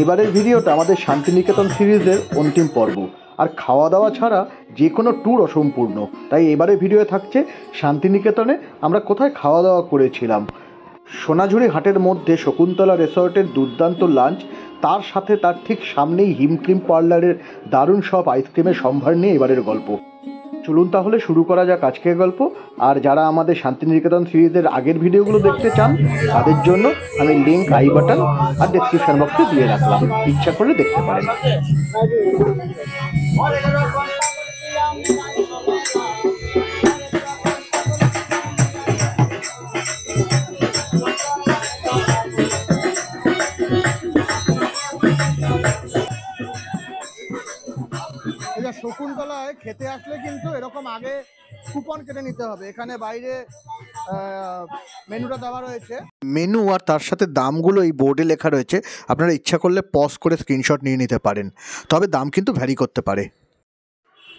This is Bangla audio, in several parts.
এবারের ভিডিওটা আমাদের শান্তিনিকেতন সিরিজের অন্তিম পর্ব, আর খাওয়া দাওয়া ছাড়া যে কোনো ট্যুর অসম্পূর্ণ। তাই এবারের ভিডিও থাকছে শান্তিনিকেতনে আমরা কোথায় খাওয়া দাওয়া করেছিলাম। সোনাঝুরি হাটের মধ্যে শকুন্তলা রিসর্টের দুর্দান্ত লাঞ্চ, তার সাথে তার ঠিক সামনেই হিমক্রিম পার্লারের দারুণ সব আইসক্রিমের সম্ভার নিয়ে এবারের গল্প। চলুন তাহলে শুরু করা যাক আজকের গল্প। আর যারা আমাদের শান্তিনিকেতন সিরিজের আগের ভিডিওগুলো দেখতে চান তাদের জন্য আমি লিঙ্ক আই বাটন আর ডেসক্রিপশন বক্সে দিয়ে রাখলাম, ইচ্ছা করলে দেখতে পারেন। শকুন্তলায় খেতে আসলে কিন্তু এরকম আগে কুপন কেটে নিতে হবে। এখানে বাইরে মেনুটা দেওয়া রয়েছে, মেনু আর তার সাথে দামগুলো এই বোর্ডে লেখা রয়েছে। আপনারা ইচ্ছা করলে পজ করে স্ক্রিনশট নিয়ে নিতে পারেন, তবে দাম কিন্তু ভ্যারি করতে পারে।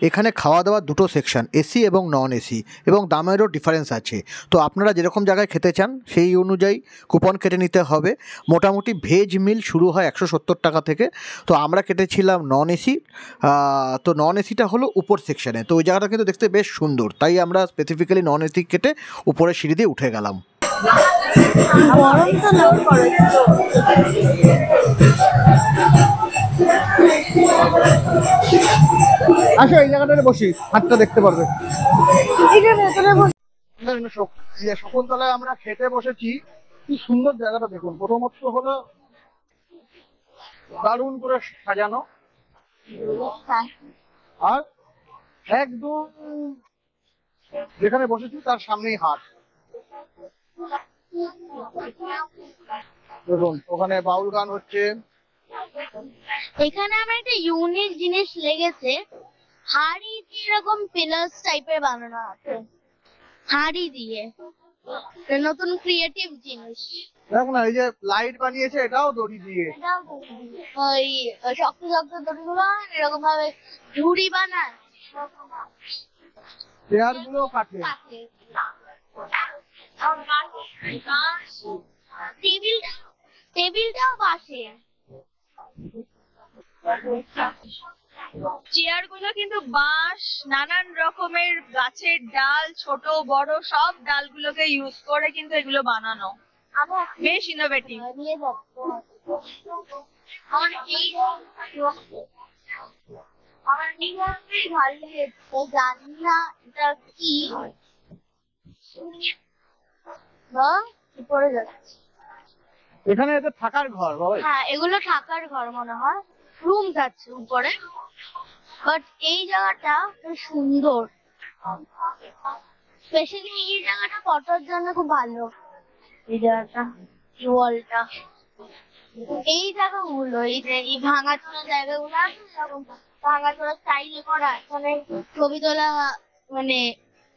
এখানে খাওয়া দাওয়া দুটো সেকশন, এসি এবং নন এসি, এবং দামেরও ডিফারেন্স আছে। তো আপনারা যেরকম জায়গায় খেতে চান সেই অনুযায়ী কুপন কেটে নিতে হবে। মোটামুটি ভেজ মিল শুরু হয় 170 টাকা থেকে। তো আমরা কেটেছিলাম নন এসি। তো নন এসিটা হলো উপর সেকশানে। তো ওই জায়গাটা কিন্তু দেখতে বেশ সুন্দর, তাই আমরা স্পেসিফিক্যালি নন এসি কেটে উপরের সিঁড়ি দিয়ে উঠে গেলাম। আসো এই জায়গাটাতে বসি, হাতটা দেখতে পারবে। শকুন্তলায় আমরা খেতে বসেছি, কি সুন্দর জায়গাটা দেখুন। প্রথমত হলো দারুণ করে সাজানো, আর একদম যেখানে বসেছি তার সামনেই হাট। দেখুন ওখানে বাউল গান হচ্ছে। এখানে আমার একটা ইউনিক জিনিস লেগেছে, হাড়ি দিয়ে এরকম পিলার্স টাইপের বানানো আছে হাড়ি দিয়ে, নতুন ক্রিয়েটিভ জিনিস। দেখো না, এই যে লাইট বানিয়েছে এটাও দড়ি দিয়ে। ওই শক্ত শক্ত দড়িগুলো এরকম ভাবে ঝুড়ি বানায়, চেয়ার গুলো কাটে, টেবিলটাও বাসে। চেয়ার গুলো কিন্তু বাঁশ, নানান রকমের গাছের ডাল, ছোট বড় সব ডালগুলোকে ইউজ করে কিন্তু এগুলো বানানো, বেশ ইনোভেটিভ। জানি না এটা কি পড়ে যাচ্ছে। এখানে এদের থাকার ঘর বাবা। হ্যাঁ, এগুলো থাকার ঘর মনে হয়, রুম যাচ্ছে উপরে। বাট এই জায়গাটা সুন্দর, স্পেশালি এই জায়গাটা ফটোর জন্য খুব ভালো। এই জায়গাটা, ওয়ালটা, এই জায়গাগুলো, এই যে এই ভাঙাচোরা জায়গাগুলো আছে, ভাঙাচোরা স্টাইলে করা, এখানে ছবি তোলা, মানে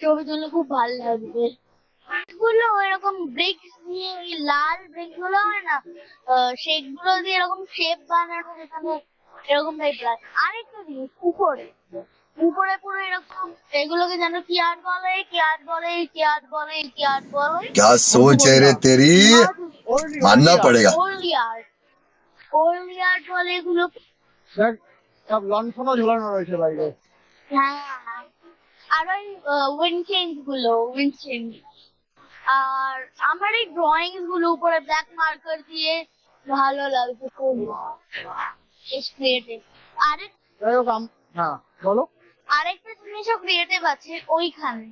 ছবি তুলে খুব ভালো লাগবে। গুলো এরকম ব্রিক্স দিয়ে, ওই লাল ব্রিক্স গুলো হয় না, সেগুলো দিয়ে এরকম শেপ বানানো, এখানে এরকম টাইপের আছে। আরেকটা জিনিস, উপরে উপরে পুরো এরকম, এগুলোকে যেন কি আর্ট বলে, কি আর্ট বলে, কি আর্ট বলে, কি আর্ট বলে। क्या सोच है रे तेरी, मानना पड़ेगा। ওল্ড আর্ট, ওল্ড আর্ট বলে এগুলো। সব লণ্ঠনও ঝোলানো রয়েছে বাইরে। হ্যাঁ, আর ওই উইন্ডচেঞ্জ গুলো, উইন্ডচেঞ্জ। আর আমার এই ড্রয়িংস গুলো উপরে ব্ল্যাক মার্কার দিয়ে ভালো লাগছে খুব, ক্রিয়েটিভ। হ্যাঁ বলো। আরেকটা জিনিসও ক্রিয়েটিভ আছে ওইখানে,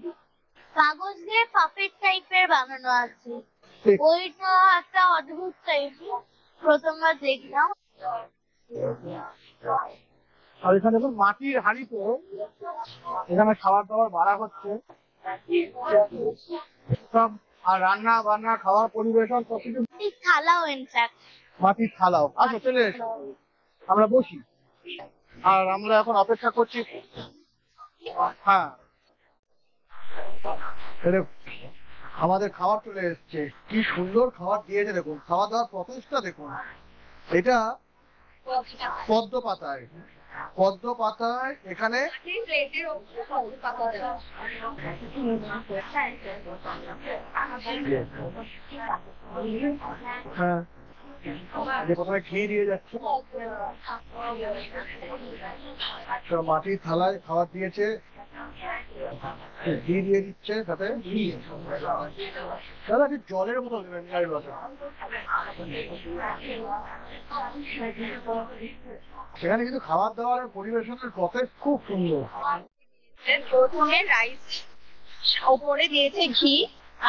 কাগজ দিয়ে পাপেট টাইপের বানানো আছে। ওইটা একটা অদ্ভুত টাইপের, প্রথমবার দেখলাম। আর এখানে দেখুন মাটির হাঁড়িতে এখানে খাবার দাবার বাড়া হচ্ছে সব, আর রান্না বান্না খাওয়ার পরিবেশন সবকিছু। থালাও ইনফ্যাক্ট, মাটির থালাও। আচ্ছা চলে এসো, আমরা বসি। আর আমরা এখন অপেক্ষা করছি। হ্যাঁ, আমাদের খাবার চলে এসছে। কি সুন্দর খাবার দিয়েছে দেখুন, খাওয়া দাওয়ার প্রসেসটা দেখুন। এটা পদ্ম পাতায়, পদ্ম পাতায় এখানে প্লেটের উপরে পদ্ম পাতা দেওয়া। হ্যাঁ যে প্রথমে ঘি দিয়ে যাচ্ছে, তো মাটির থালায় খাবার দিয়েছে, ঘি দিয়ে দিচ্ছে সাথে। দাদা একটু জলের মতো দেবেন, সেখানে কিন্তু খাবার দাবার পরিবেশনের প্রসেস খুব সুন্দর। প্রথমে রাইস ওপরে দিয়েছে ঘি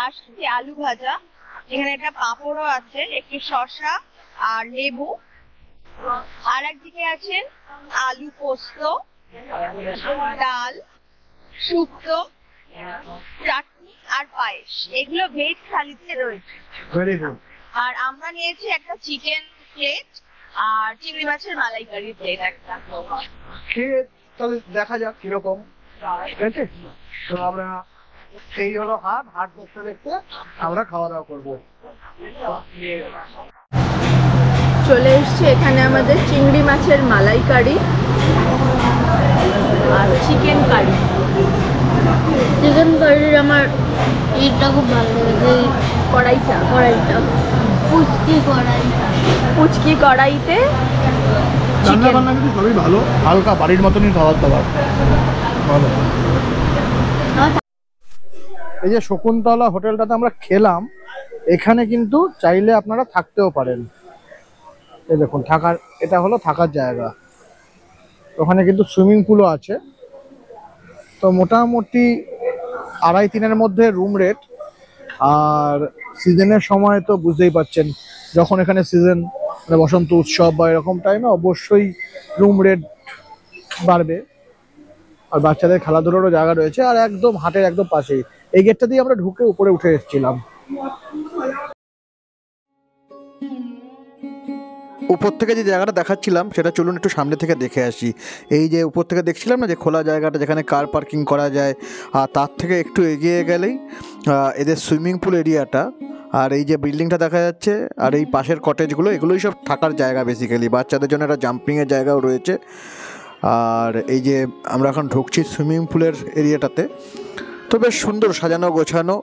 আর সাথে আলু ভাজা, এখানে একটা পাঁপড়ও আছে, একটু শসা আর লেবু, আর একদিকে আছে আলু পোস্ত, ডাল, শুক্তো, চাটনি আর পায়েস। এগুলো ভেজ থালিতে রয়েছে। Very good. আর আমরা নিয়েছি একটা চিকেন প্লেট আর চিংড়ি মাছের মালাইকারি প্লেট একটা। খেয়ে তাহলে দেখা যাক কিরকম, ঠিক আছে? তো আমরা সেই হলো হাট দেখতে দেখতে আমরা খাওয়া দাওয়া করবো। চলে এসছে এখানে আমাদের চিংড়ি মাছের মালাইকারি আর চিকেন কারি। চিকেন কারির আমার এটা খুব ভালো লেগেছে, কড়াইটা পুচকি কড়াইতে রান্না বান্না কিন্তু সবই ভালো, হালকা বাড়ির মতনই খাবার দাবার ভালো। এই যে শকুন্তলা হোটেলটাতে আমরা খেলাম, এখানে কিন্তু চাইলে আপনারা থাকতেও পারেন। এই দেখুন থাকার, এটা হলো থাকার জায়গা, ওখানে কিন্তু সুইমিং পুলও আছে। তো মোটামুটি 2.5-3 মধ্যে রুম রেট। আর সিজনের সময় তো বুঝতেই পারছেন, যখন এখানে সিজন মানে বসন্ত উৎসব বা এরকম টাইমে অবশ্যই রুম রেট বাড়বে। আর বাচ্চাদের খেলাধুলারও জায়গা রয়েছে, আর একদম হাটের একদম পাশেই। এই গেটটা দিয়ে আমরা ঢুকে উপরে উঠে এসেছিলাম। উপর থেকে যে জায়গাটা দেখাচ্ছিলাম সেটা চলুন একটু সামনে থেকে দেখে আসি। এই যে উপর থেকে দেখছিলাম না যে খোলা জায়গাটা যেখানে কার পার্কিং করা যায়, আর তার থেকে একটু এগিয়ে গেলেই এদের সুইমিং পুল এরিয়াটা। আর এই যে বিল্ডিংটা দেখা যাচ্ছে আর এই পাশের কটেজগুলো, এগুলোই সব থাকার জায়গা বেসিক্যালি। বাচ্চাদের জন্য একটা জাম্পিংয়ের জায়গাও রয়েছে। আর এই যে আমরা এখন ঢুকছি সুইমিং পুলের এরিয়াটাতে, তো বেশ সুন্দর সাজানো গোছানো।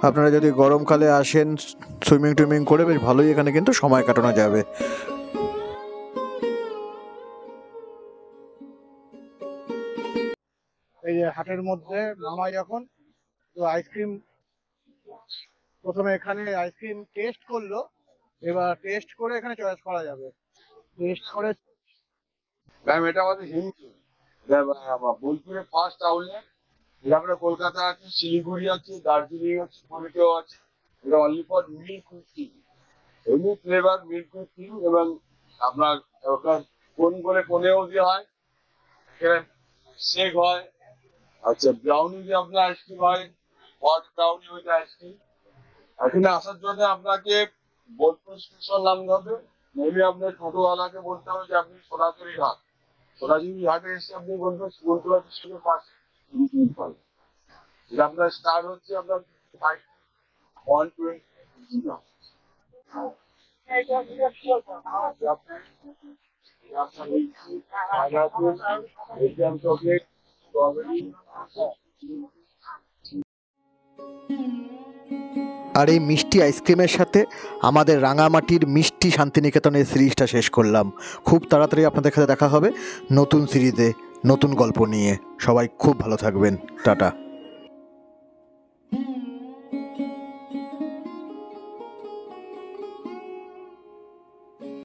আপনারা যদি গরমকালে আসেন সুইমিং করে বেশ ভালোই এখানে কিন্তু সময় কাটানো যাবে। এই যে হাটের মধ্যে নামাই যখন, তো আইসক্রিম প্রথমে এখানে আইসক্রিম টেস্ট করলো, এবার টেস্ট করে এখানে চয়েস করা যাবে। টেস্ট করে ম্যাম এটা আমাদের হিন্দু বোলপুরের ফার্স্ট আউটলেট। আমরা কলকাতা আছে, শিলিগুড়ি আছে, দার্জিলিং আছে, পুরীতেও আছে। এটা অনলি ফর মিল্ক হুইপিং, এমনি ফ্লেভার মিল্ক হুইপিং। এবং আপনার ওটা কোন করে কোনেও দিয়ে হয়, এখানে শেক হয়। আচ্ছা ব্রাউনি দিয়ে আপনার আইসক্রিম হয়, হট ব্রাউনি উইথ আইসক্রিম। এখানে আসার জন্য আপনাকে বোলপুর স্টেশন নামতে হবে, নইলে আপনার টোটোওয়ালাকে বলতে হবে যে আপনি সোনাঝুরি ঘাট, সোনাঝুরি ঘাটে এসে আপনি বলবেন শিবন্তলা স্টেশনের পাশে। এটা আপনার স্টার্ট হচ্ছে আপনার 120 আর এই মিষ্টি আইসক্রিমের সাথে আমাদের রাঙামাটির মিষ্টি শান্তিনিকেতনের সিরিজটা শেষ করলাম। খুব তাড়াতাড়ি আপনাদের সাথে দেখা হবে নতুন সিরিজে, নতুন গল্প নিয়ে। সবাই খুব ভালো থাকবেন, টাটা।